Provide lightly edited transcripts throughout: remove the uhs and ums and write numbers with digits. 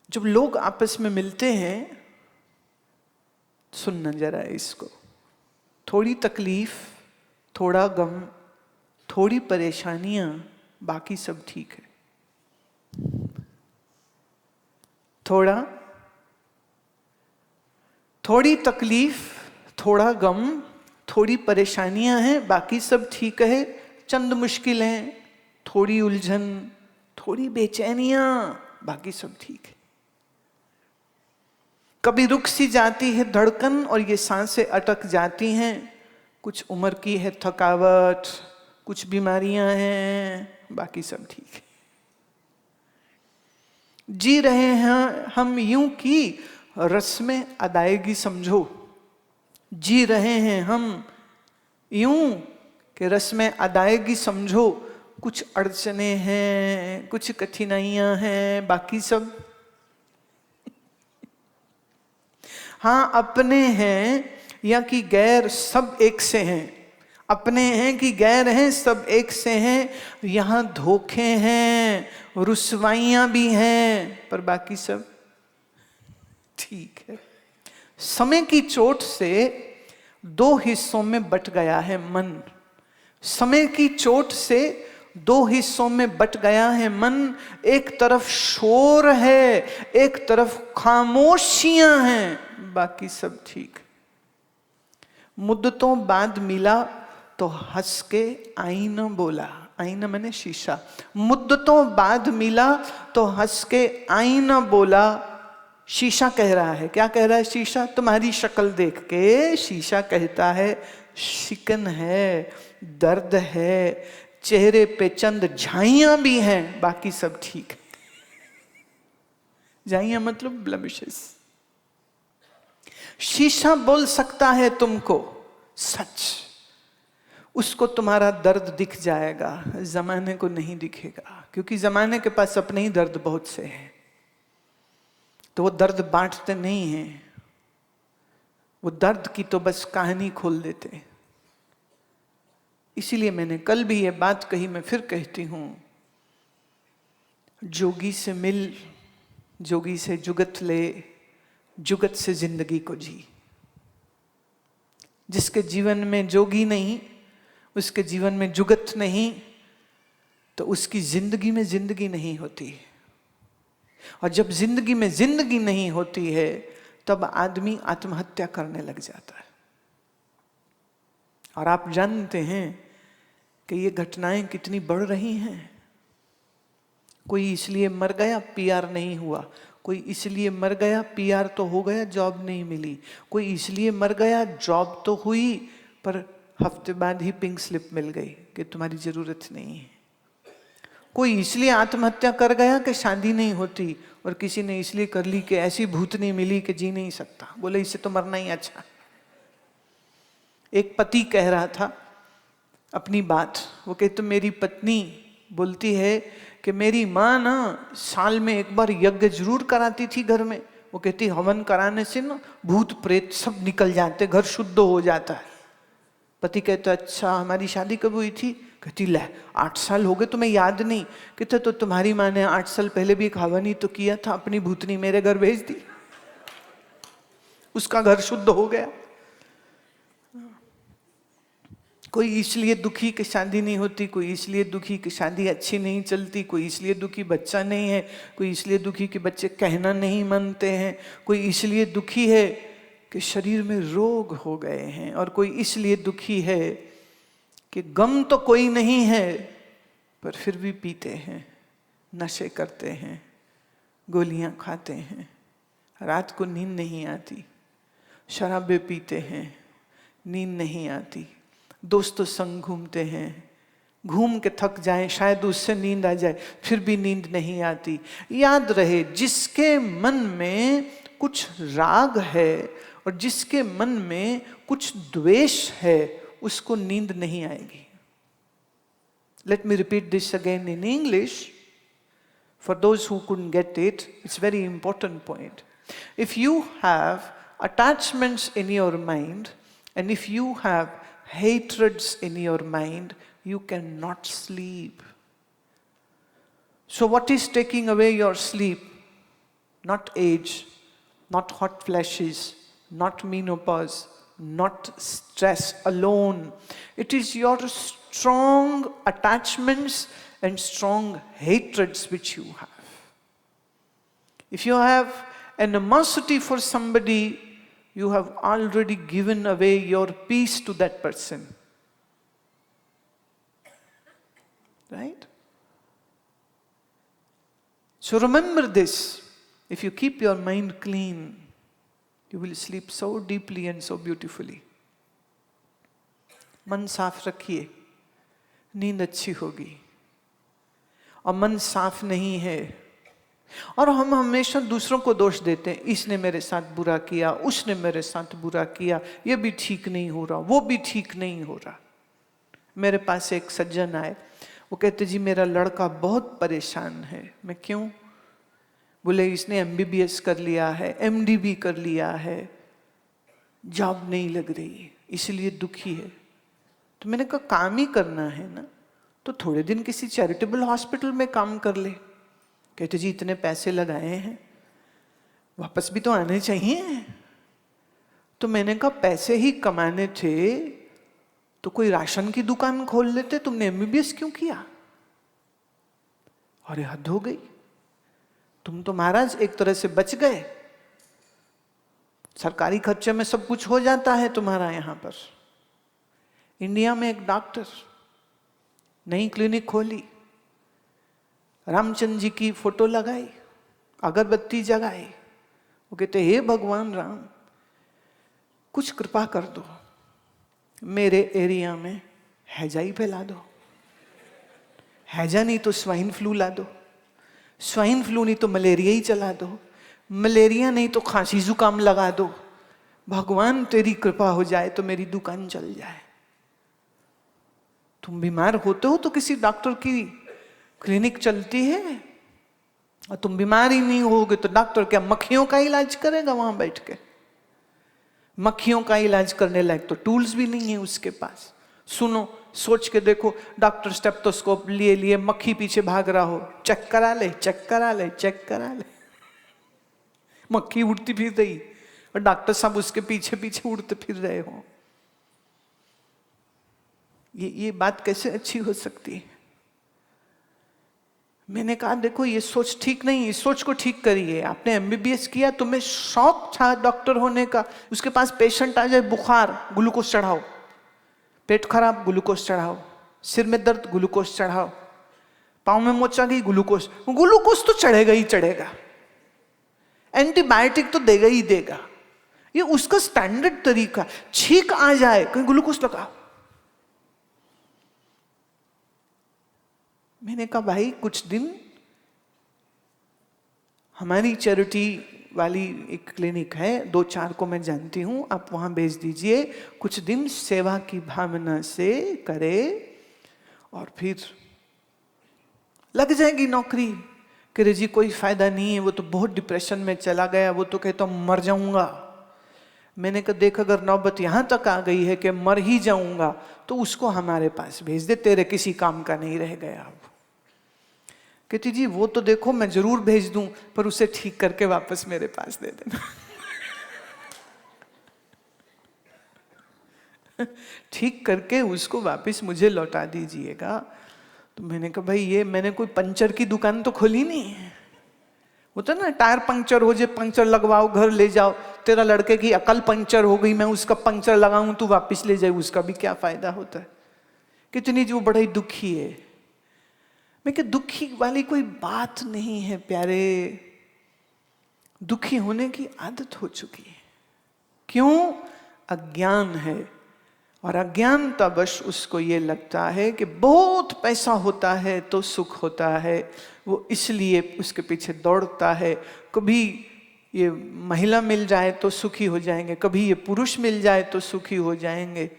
जब लोग आपस में मिलते हैं, सुनना जरा इसको, थोड़ी तकलीफ, थोड़ा गम, थोड़ी परेशानियां, बाकी सब ठीक है। थोड़ी तकलीफ, थोड़ा गम, थोड़ी परेशानियां हैं, बाकी सब ठीक है। चंद मुश्किलें, थोड़ी उलझन, थोड़ी बेचैनियां, बाकी सब ठीक है। कभी रुक सी जाती है धड़कन और ये सांसें अटक जाती हैं। कुछ उम्र की है थकावट, कुछ बीमारियां हैं, बाकी सब ठीक है। जी रहे हैं हम यूं कि रस्में अदायगी समझो। जी रहे हैं हम यूं कि रस्में अदायगी समझो। कुछ अड़चने हैं, कुछ कठिनाइयां हैं, बाकी सब हाँ अपने हैं या कि गैर, सब एक से हैं। अपने हैं कि गैर हैं, सब एक से हैं। यहाँ धोखे हैं, रुसवाइयां भी हैं, पर बाकी सब ठीक है। समय की चोट से दो हिस्सों में बट गया है मन। समय की चोट से दो हिस्सों में बट गया है मन। एक तरफ शोर है, एक तरफ खामोशियां हैं, बाकी सब ठीक। मुद्दतों बाद मिला तो हंस के आईना बोला। आईना मैंने शीशा। मुद्दतों बाद मिला तो हंस के आईना बोला। शीशा कह रहा है, क्या कह रहा है शीशा? तुम्हारी शक्ल देख के शीशा कहता है शिकन है, दर्द है, चेहरे पे चंद झाइयां भी हैं, बाकी सब ठीक है। झाइयां मतलब ब्लेमिशेस। शीशा बोल सकता है तुमको सच, उसको तुम्हारा दर्द दिख जाएगा, जमाने को नहीं दिखेगा, क्योंकि जमाने के पास अपने ही दर्द बहुत से हैं, तो वो दर्द बांटते नहीं हैं। वो दर्द की तो बस कहानी खोल देते। इसीलिए मैंने कल भी ये बात कही, मैं फिर कहती हूं, जोगी से मिल, जोगी से जुगत ले, जुगत से जिंदगी को जी। जिसके जीवन में जोगी नहीं, उसके जीवन में जुगत नहीं, तो उसकी जिंदगी में जिंदगी नहीं होती। और जब जिंदगी में जिंदगी नहीं होती है, तब आदमी आत्महत्या करने लग जाता है। और आप जानते हैं कि ये घटनाएं कितनी बढ़ रही हैं। कोई इसलिए मर गया, पीआर नहीं हुआ। कोई इसलिए मर गया, पीआर तो हो गया, जॉब नहीं मिली। कोई इसलिए मर गया, जॉब तो हुई, पर हफ्ते बाद ही पिंक स्लिप मिल गई कि तुम्हारी जरूरत नहीं है। कोई इसलिए आत्महत्या कर गया कि शादी नहीं होती, और किसी ने इसलिए कर ली कि ऐसी भूतनी मिली कि जी नहीं सकता, बोले इससे तो मरना ही अच्छा। एक पति कह रहा था अपनी बात, वो कहते मेरी पत्नी बोलती है कि मेरी माँ ना साल में एक बार यज्ञ जरूर कराती थी घर में। वो कहती हवन कराने से ना भूत प्रेत सब निकल जाते, घर शुद्ध हो जाता है। पति कहता अच्छा हमारी शादी कब हुई थी? कहती ले 8 साल हो गए, तुम्हें याद नहीं? कहते तो तुम्हारी माँ ने 8 साल पहले भी एक हवन ही तो किया था, अपनी भूतनी मेरे घर भेज दी, उसका घर शुद्ध हो गया। कोई इसलिए दुखी कि शादी नहीं होती, कोई इसलिए दुखी कि शादी अच्छी नहीं चलती, कोई इसलिए दुखी बच्चा नहीं है, कोई इसलिए दुखी कि बच्चे कहना नहीं मानते हैं, कोई इसलिए दुखी है कि शरीर में रोग हो गए हैं, और कोई इसलिए दुखी है कि गम तो कोई नहीं है पर फिर भी पीते हैं, नशे करते हैं, गोलियां खाते हैं, रात को नींद नहीं आती, शराबे पीते हैं, नींद नहीं आती, दोस्तों संग घूमते हैं, घूम के थक जाएं, शायद उससे नींद आ जाए, फिर भी नींद नहीं आती। याद रहे जिसके मन में कुछ राग है और जिसके मन में कुछ द्वेष है, उसको नींद नहीं आएगी। Let me repeat this again in English. For those who couldn't get it, it's a very important point. If you have attachments in your mind, and if you have hatreds in your mind, you cannot sleep. So what is taking away your sleep? not age, not hot flashes, not menopause, not stress alone. It is your strong attachments and strong hatreds which you have. If you have animosity for somebody, you have already given away your peace to that person. Right? So remember this. If you keep your mind clean, you will sleep so deeply and so beautifully. मन साफ रखिए, नींद अच्छी होगी. और मन साफ नहीं है, और हम हमेशा दूसरों को दोष देते हैं. इसने मेरे साथ बुरा किया, उसने मेरे साथ बुरा किया, ये भी ठीक नहीं हो रहा, वो भी ठीक नहीं हो रहा. मेरे पास एक सज्जन आए, वो कहते जी मेरा लड़का बहुत परेशान है. मैं क्यों? बोले इसने MBBS कर लिया है, MD भी कर लिया है, जॉब नहीं लग रही, इसलिए दुखी है. तो मैंने कहा काम ही करना है ना, तो थोड़े दिन किसी चैरिटेबल हॉस्पिटल में काम कर ले. कहते जी इतने पैसे लगाए हैं, वापस भी तो आने चाहिए. तो मैंने कहा पैसे ही कमाने थे तो कोई राशन की दुकान खोल लेते, तुमने MBBS क्यों किया? अरे हद हो गई, तुम तो महाराज एक तरह से बच गए. सरकारी खर्चे में सब कुछ हो जाता है तुम्हारा. यहां पर इंडिया में एक डॉक्टर नई क्लिनिक खोली, रामचंद्र जी की फोटो लगाई, अगरबत्ती जगाई. वो कहते हे भगवान राम, कुछ कृपा कर दो, मेरे एरिया में हैजा ही फैला दो. हैजा नहीं तो स्वाइन फ्लू ला दो, स्वाइन फ्लू नहीं तो मलेरिया ही चला दो, मलेरिया नहीं तो खांसी जुकाम लगा दो. भगवान तेरी कृपा हो जाए तो मेरी दुकान चल जाए. तुम बीमार होते हो तो किसी डॉक्टर की क्लिनिक चलती है, और तुम बीमार ही नहीं होगे तो डॉक्टर क्या मक्खियों का इलाज करेगा वहां बैठ के? मक्खियों का इलाज करने लायक तो टूल्स भी नहीं है उसके पास. सुनो, सोच के देखो, डॉक्टर स्टेप्टोस्कोप लिए लिए मक्खी पीछे भाग रहा हो, चेक करा ले, चेक करा ले, चेक करा ले. मक्खी उड़ती फिर रही और डॉक्टर साहब उसके पीछे पीछे उड़ते फिर रहे हो. ये बात कैसे अच्छी हो सकती है? मैंने कहा देखो ये सोच ठीक नहीं, इस सोच को ठीक करिए. आपने MBBS किया, तुम्हें शौक था डॉक्टर होने का, उसके पास पेशेंट आ जाए बुखार, ग्लूकोज चढ़ाओ, पेट खराब ग्लूकोज चढ़ाओ, सिर में दर्द ग्लूकोज चढ़ाओ, पाँव में मोचा गई ग्लूकोज. ग्लूकोज तो चढ़ेगा ही चढ़ेगा, एंटीबायोटिक तो देगा ही देगा. ये उसका स्टैंडर्ड तरीका. छींक आ जाए कहीं ग्लूकोज लगाओ. मैंने कहा भाई कुछ दिन हमारी चैरिटी वाली एक क्लिनिक है, 2-4 को मैं जानती हूं, आप वहां भेज दीजिए. कुछ दिन सेवा की भावना से करे और फिर लग जाएगी नौकरी. कह जी कोई फायदा नहीं है, वो तो बहुत डिप्रेशन में चला गया, वो तो कहता मर जाऊंगा. मैंने कहा देख अगर नौबत यहां तक आ गई है कि मर ही जाऊंगा तो उसको हमारे पास भेज दे, तेरे किसी काम का नहीं रह गया. अब कहती जी वो तो देखो मैं जरूर भेज दूं, पर उसे ठीक करके वापस मेरे पास दे देना. ठीक करके उसको वापस मुझे लौटा दीजिएगा. तो मैंने कहा भाई ये मैंने कोई पंचर की दुकान तो खोली नहीं है. होता ना टायर पंक्चर हो जाए, पंक्चर लगवाओ घर ले जाओ. तेरा लड़के की अकल पंक्चर हो गई, मैं उसका पंक्चर लगाऊं तू वापस ले जाए, उसका भी क्या फायदा होता है? कितनी जो बड़ा ही दुखी है. मैं कि दुखी वाली कोई बात नहीं है प्यारे. दुखी होने की आदत हो चुकी है. क्यों? अज्ञान है. और अज्ञानतावश उसको ये लगता है कि बहुत पैसा होता है तो सुख होता है, वो इसलिए उसके पीछे दौड़ता है. कभी ये महिला मिल जाए तो सुखी हो जाएंगे, कभी ये पुरुष मिल जाए तो सुखी हो जाएंगे.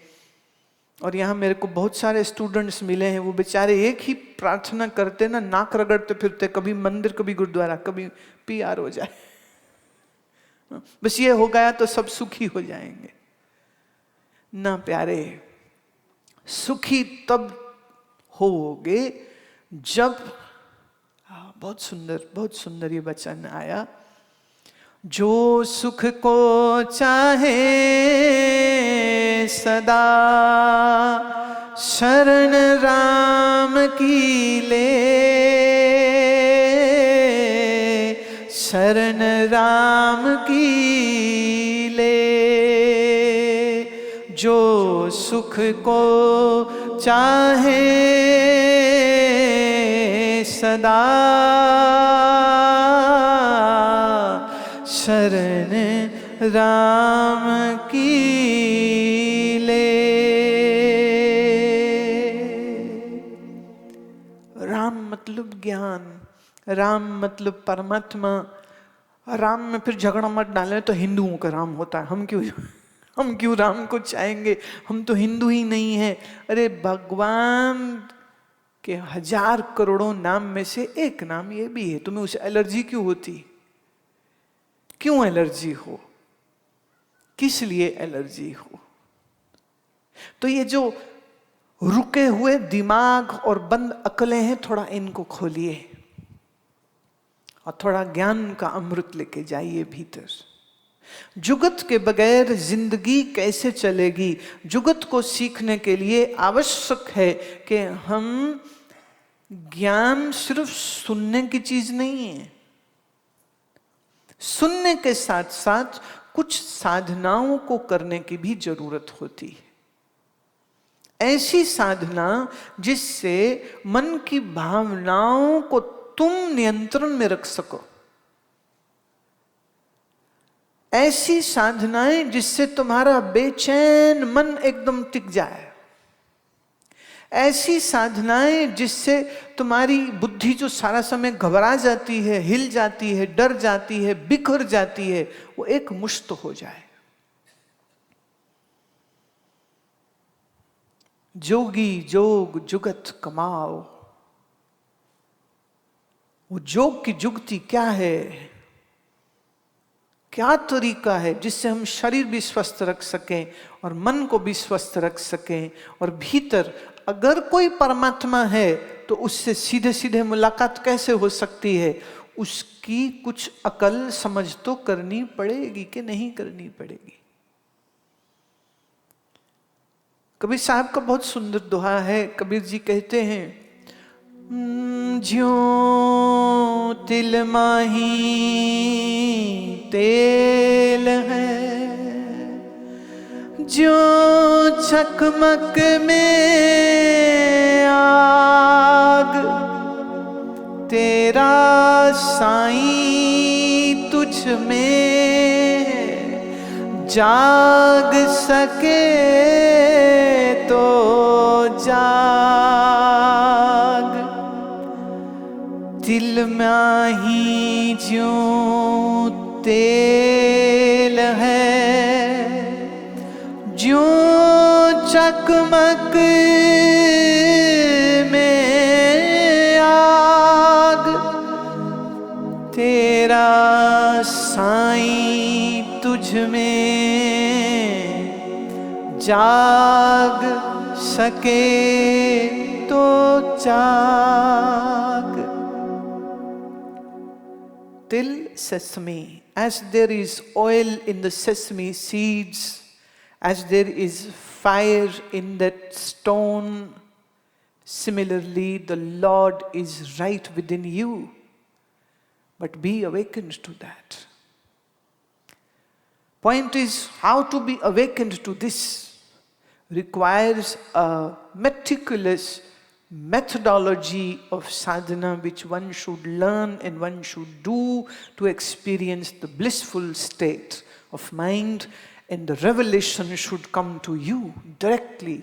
और यहाँ मेरे को बहुत सारे स्टूडेंट्स मिले हैं, वो बेचारे एक ही प्रार्थना करते ना, नाक रगड़ते फिरते, कभी मंदिर कभी गुरुद्वारा, कभी PR हो जाए, बस ये हो गया तो सब सुखी हो जाएंगे. ना प्यारे, सुखी तब होगे जब बहुत सुंदर ये वचन आया जो सुख को चाहे सदा, शरण राम की ले, शरण राम की ले। जो सुख को चाहे सदा, शरण राम की ले। राम मतलब ज्ञान, राम मतलब परमात्मा। राम में फिर झगड़ा मत डालें, तो हिंदुओं का राम होता है, हम क्यों राम को चाहेंगे, हम तो हिंदू ही नहीं है। अरे भगवान के 1000 करोड़ों नाम में से एक नाम ये भी है। तुम्हें उसे एलर्जी क्यों होती, क्यों एलर्जी हो, किस लिए एलर्जी हो? तो ये जो रुके हुए दिमाग और बंद अकलें हैं, थोड़ा इनको खोलिए और थोड़ा ज्ञान का अमृत लेके जाइए भीतर। जुगत के बगैर जिंदगी कैसे चलेगी? जुगत को सीखने के लिए आवश्यक है कि हम, ज्ञान सिर्फ सुनने की चीज नहीं है। सुनने के साथ साथ कुछ साधनाओं को करने की भी जरूरत होती है। ऐसी साधना जिससे मन की भावनाओं को तुम नियंत्रण में रख सको। ऐसी साधनाएं जिससे तुम्हारा बेचैन मन एकदम टिक जाए। ऐसी साधनाएं जिससे तुम्हारी बुद्धि जो सारा समय घबरा जाती है, हिल जाती है, डर जाती है, बिखर जाती है, वो एक मुश्त हो जाए। जोगी जोग जुगत कमाओ। वो जोग की जुगती क्या है, क्या तरीका है जिससे हम शरीर भी स्वस्थ रख सकें और मन को भी स्वस्थ रख सकें, और भीतर अगर कोई परमात्मा है तो उससे सीधे सीधे मुलाकात कैसे हो सकती है, उसकी कुछ अकल समझ तो करनी पड़ेगी कि नहीं करनी पड़ेगी। कबीर साहब का बहुत सुंदर दोहा है। कबीर जी कहते हैं, ज्यों तिल माही तेल है, ज्यों चकमक में आग, तेरा साईं तुझ में जाग सके तो जाग। तिल माही ज्यों तेल है, ज्यों चकमक में आग, तेरा साईं तुझ में जाग सके तो जाग। Till sesame, as there is oil in the sesame seeds, as there is fire in that stone, similarly the Lord is right within you. But be awakened to that. Point is, how to be awakened to this requires a meticulous methodology of sadhana which one should learn and one should do to experience the blissful state of mind, and the revelation should come to you directly